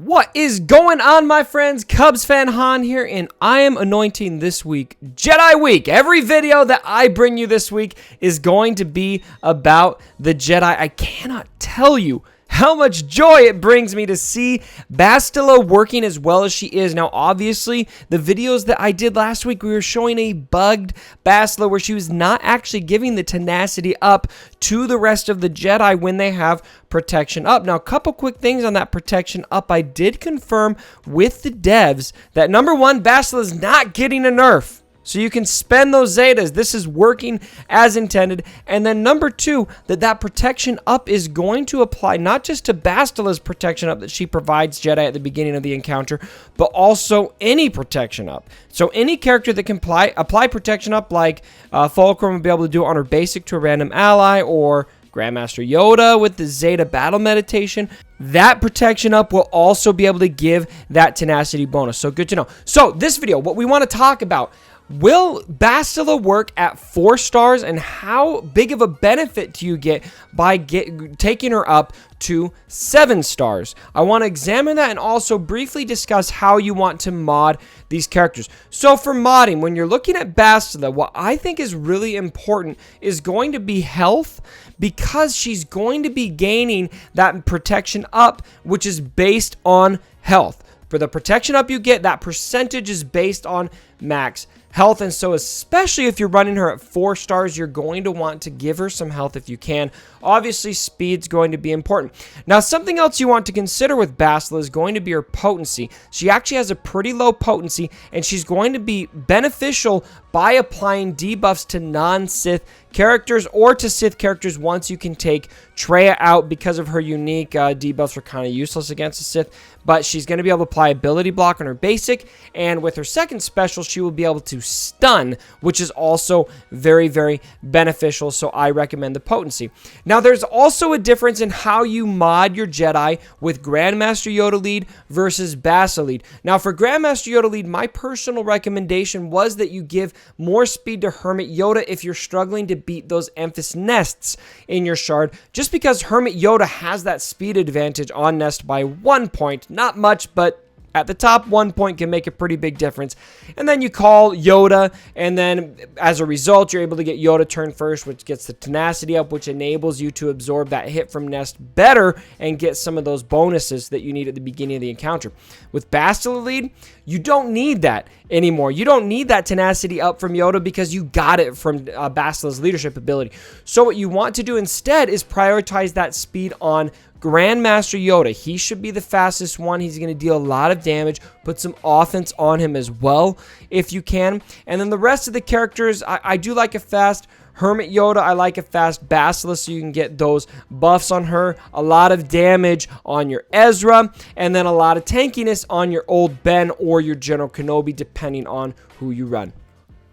What is going on, my friends? Cubs fan Han here, and I am anointing this week Jedi Week. Every video that I bring you this week is going to be about the Jedi. I cannot tell you how much joy it brings me to see Bastila working as well as she is. Now, obviously, the videos that I did last week, we were showing a bugged Bastila where she was not actually giving the tenacity up to the rest of the Jedi when they have protection up. Now, a couple quick things on that protection up. I did confirm with the devs that number one, Bastila is not getting a nerf. So you can spend those Zetas. This is working as intended. And then number two, that protection up is going to apply not just to Bastila's protection up that she provides Jedi at the beginning of the encounter, but also any protection up. So any character that can apply protection up, like Fulcrum will be able to do it on her basic to a random ally, or Grandmaster Yoda with the Zeta battle meditation, that protection up will also be able to give that tenacity bonus. So good to know. So this video, what we want to talk about, will Bastila work at 4 stars, and how big of a benefit do you get by taking her up to 7 stars? I want to examine that and also briefly discuss how you want to mod these characters. So for modding, when you're looking at Bastila, what I think is really important is going to be health, because she's going to be gaining that protection up, which is based on health. For the protection up you get, that percentage is based on max health, and so especially if you're running her at 4 stars, you're going to want to give her some health if you can. Obviously, speed's going to be important. Now, something else you want to consider with Bastila is going to be her potency. She actually has a pretty low potency, and she's going to be beneficial by applying debuffs to non-Sith characters or to Sith characters once you can take Traya out, because of her unique debuffs are kind of useless against the Sith, but she's going to be able to apply ability block on her basic, and with her second special, she will be able to stun, which is also very, very beneficial, so I recommend the potency. Now, there's also a difference in how you mod your Jedi with Grandmaster Yoda lead versus Bastila lead. Now, for Grandmaster Yoda lead, my personal recommendation was that you give more speed to Hermit Yoda if you're struggling to beat those Emphas nests in your shard, just because Hermit Yoda has that speed advantage on nest by 1 point. Not much, but at the top, 1 point can make a pretty big difference. And then you call Yoda, and then as a result, you're able to get Yoda turn first, which gets the tenacity up, which enables you to absorb that hit from Nest better and get some of those bonuses that you need at the beginning of the encounter. With Bastila lead, you don't need that anymore. You don't need that tenacity up from Yoda because you got it from Bastila's leadership ability. So what you want to do instead is prioritize that speed on Grandmaster Yoda. He should be the fastest one. He's going to deal a lot of damage. Put some offense on him as well if you can. And then the rest of the characters, I do like a fast Hermit Yoda. I like a fast Bastila, so you can get those buffs on her. A lot of damage on your Ezra, and then a lot of tankiness on your old Ben or your General Kenobi, depending on who you run.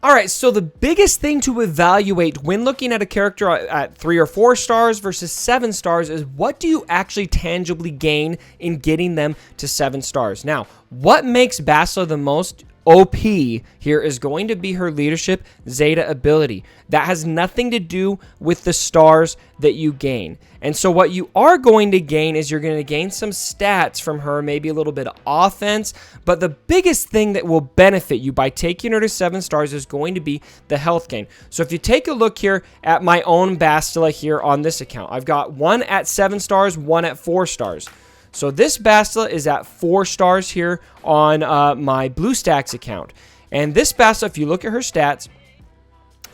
Alright, so the biggest thing to evaluate when looking at a character at 3 or 4 stars versus 7 stars is, what do you actually tangibly gain in getting them to 7 stars? Now, what makes Bastila the most OP here is going to be her leadership Zeta ability. That has nothing to do with the stars that you gain. And so what you are going to gain is you're going to gain some stats from her, maybe a little bit of offense, but the biggest thing that will benefit you by taking her to 7 stars is going to be the health gain. So if you take a look here at my own Bastila here on this account, I've got one at 7 stars, one at 4 stars. So this Bastila is at 4 stars here on my BlueStacks account. And this Bastila, if you look at her stats,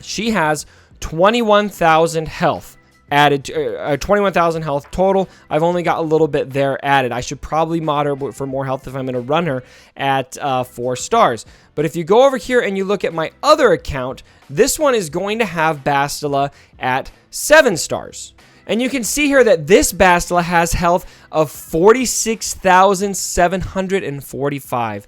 she has 21,000 health added, 21,000 health total. I've only got a little bit there added. I should probably mod her for more health if I'm going to run her at 4 stars. But if you go over here and you look at my other account, this one is going to have Bastila at 7 stars. And you can see here that this Bastila has health of 46,745.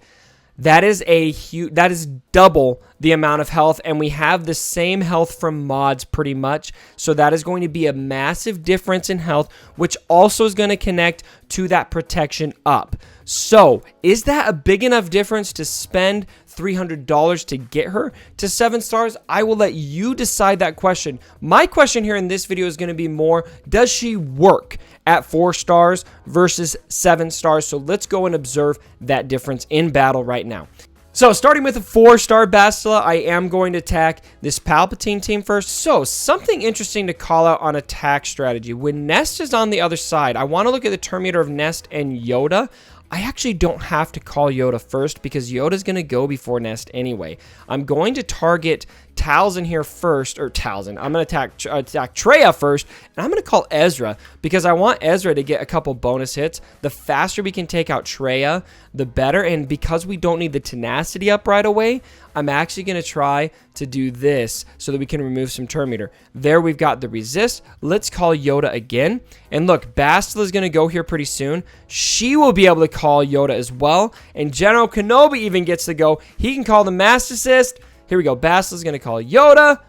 That is that is double the amount of health, and we have the same health from mods pretty much. So that is going to be a massive difference in health, which also is going to connect to that protection up. So is that a big enough difference to spend $300 to get her to 7 stars? I will let you decide that question. My question here in this video is going to be more, does she work at 4 stars versus 7 stars? So let's go and observe that difference in battle right now. So starting with a 4-star Bastila, I am going to attack this Palpatine team first. So something interesting to call out on attack strategy. When Nest is on the other side, I want to look at the turn meter of Nest and Yoda. I actually don't have to call Yoda first because Yoda's going to go before Nest anyway. I'm going to target Talzin here first, or Talzin. I'm going to attack Traya first, and I'm going to call Ezra because I want Ezra to get a couple bonus hits. The faster we can take out Traya, the better, and because we don't need the tenacity up right away, I'm actually going to try to do this so that we can remove some turn meter. There we've got the resist. Let's call Yoda again. And look, Bastila is going to go here pretty soon. She will be able to call Yoda as well. And General Kenobi even gets to go. He can call the Master Assist. Here we go. Bastila's going to call Yoda.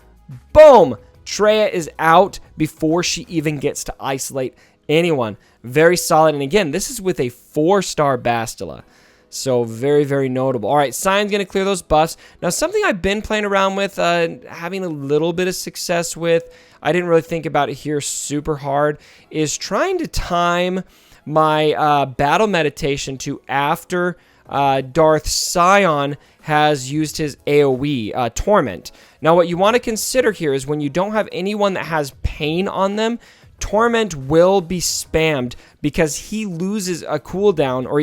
Boom. Traya is out before she even gets to isolate anyone. Very solid. And again, this is with a 4-star Bastila. So very, very notable. All right, Sion's going to clear those buffs. Now, something I've been playing around with, having a little bit of success with, I didn't really think about it here super hard, is trying to time my battle meditation to after Darth Sion has used his AoE, Torment. Now, what you want to consider here is when you don't have anyone that has pain on them, Torment will be spammed because he loses a cooldown, or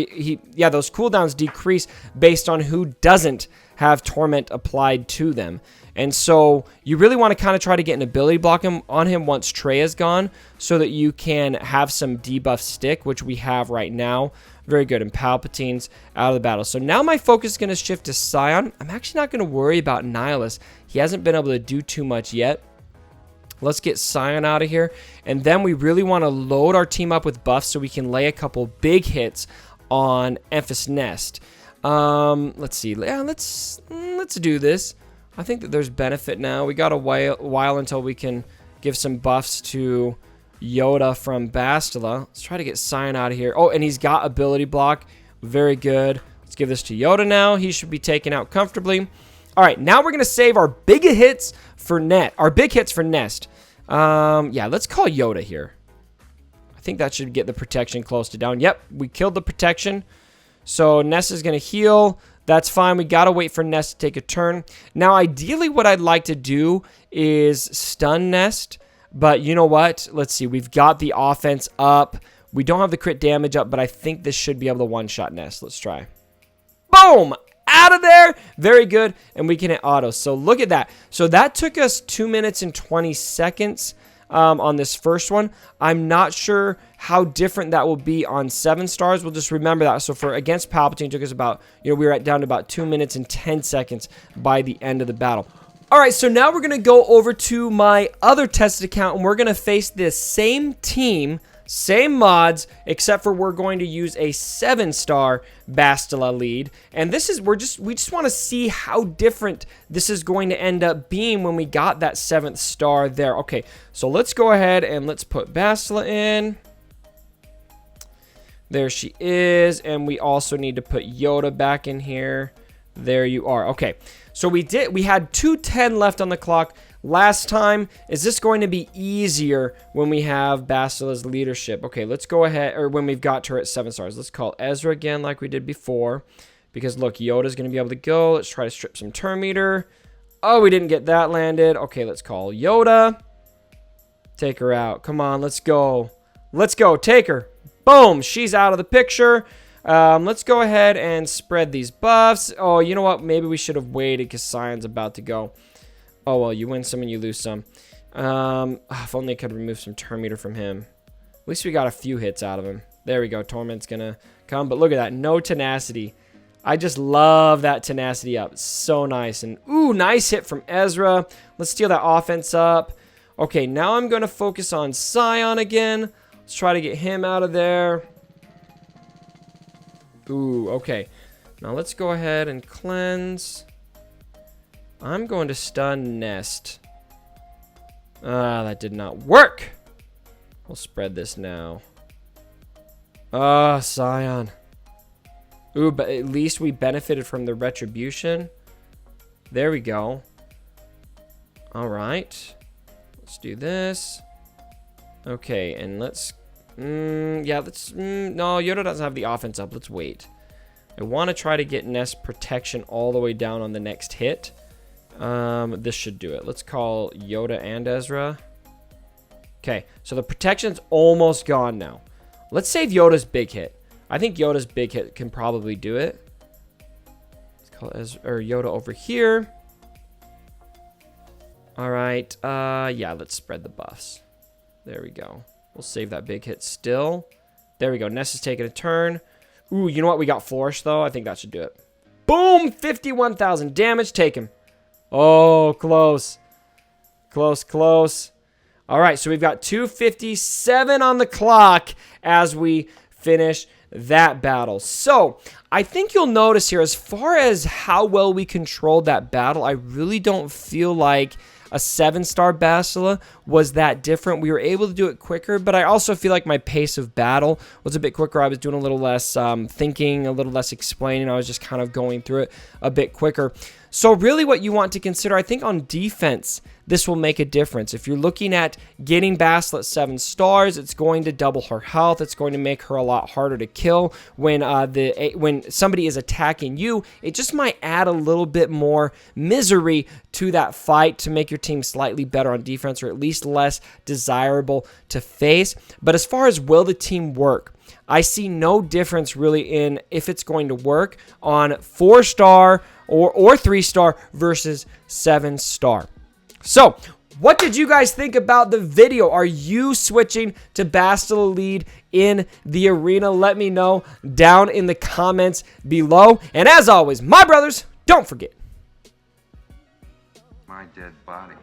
those cooldowns decrease based on who doesn't have Torment applied to them. And so you really want to kind of try to get an ability block on him once Treya's gone so that you can have some debuff stick, which we have right now. Very good. And Palpatine's out of the battle. So now my focus is going to shift to Sion. I'm actually not going to worry about Nihilus. He hasn't been able to do too much yet. Let's get Sion out of here. And then we really want to load our team up with buffs so we can lay a couple big hits on Enfys Nest. Let's see. Yeah, let's do this. I think that there's benefit now. We got a while until we can give some buffs to Yoda from Bastila. Let's try to get Sion out of here. Oh, and he's got ability block. Very good. Let's give this to Yoda now. He should be taken out comfortably. All right, now we're going to save our big hits for Nest. Yeah, let's call Yoda here. I think that should get the protection close to down. Yep, we killed the protection. So Nest is going to heal. That's fine. We got to wait for Nest to take a turn. Now, ideally, what I'd like to do is stun Nest. But you know what? Let's see. We've got the offense up. We don't have the crit damage up, but I think this should be able to one-shot Nest. Let's try. Boom! Out of there. Very good. And we can hit auto. So look at that. So that took us 2 minutes and 20 seconds on this first one. I'm not sure how different that will be on 7 stars. We'll just remember that. So for against Palpatine, it took us about, we were down to about 2 minutes and 10 seconds by the end of the battle. All right, so now we're going to go over to my other tested account, and we're going to face this same team, same mods, except for we're going to use a 7-star Bastila lead. And this is, we just want to see how different this is going to end up being when we got that 7th star there. Okay, so let's go ahead and let's put Bastila in. There she is, and we also need to put Yoda back in here. There you are. Okay, so we had 2:10 left on the clock last time. Is this going to be easier when we have Bastila's leadership? Okay, let's go ahead, or when we've got her at 7 stars. Let's call Ezra again like we did before, because look, Yoda's going to be able to go. Let's try to strip some turn meter. Oh, we didn't get that landed. Okay, let's call Yoda. Take her out. Come on, let's go. Let's go. Take her. Boom, she's out of the picture. Let's go ahead and spread these buffs. Oh, you know what? Maybe we should have waited because Sion's about to go. Oh, well, you win some and you lose some. If only I could remove some turn meter from him. At least we got a few hits out of him. There we go. Torment's going to come. But look at that. No tenacity. I just love that tenacity up. It's so nice. And, ooh, nice hit from Ezra. Let's steal that offense up. Okay, now I'm going to focus on Sion again. Let's try to get him out of there. Ooh, okay. Now let's go ahead and cleanse. I'm going to stun Nest. That did not work. We'll spread this now. Sion. Ooh, but at least we benefited from the retribution. There we go. All right. Let's do this. Okay, and let's... yeah, let's... no, Yoda doesn't have the offense up. Let's wait. I want to try to get Nest protection all the way down on the next hit. This should do it. Let's call Yoda and Ezra. Okay, so the protection's almost gone now. Let's save Yoda's big hit. I think Yoda's big hit can probably do it. Let's call Yoda over here. All right. Yeah, let's spread the buffs. There we go. We'll save that big hit still. There we go. Ness is taking a turn. Ooh, you know what? We got Flourish, though. I think that should do it. Boom! 51,000 damage. Take him. Oh, close. Close, close. All right, so we've got 257 on the clock as we finish that battle. So I think you'll notice here, as far as how well we controlled that battle, I really don't feel like a 7-star Bastila was that different. We were able to do it quicker, but I also feel like my pace of battle was a bit quicker. I was doing a little less thinking, a little less explaining. I was just kind of going through it a bit quicker. So really what you want to consider, I think on defense, this will make a difference. If you're looking at getting Bastila 7 stars, it's going to double her health. It's going to make her a lot harder to kill. When somebody is attacking you, it just might add a little bit more misery to that fight to make your team slightly better on defense, or at least less desirable to face. But as far as will the team work, I see no difference really in if it's going to work on 4-star or 3-star versus 7-star. So, what did you guys think about the video? Are you switching to Bastila lead in the arena? Let me know down in the comments below. And as always, my brothers, don't forget. My dead body.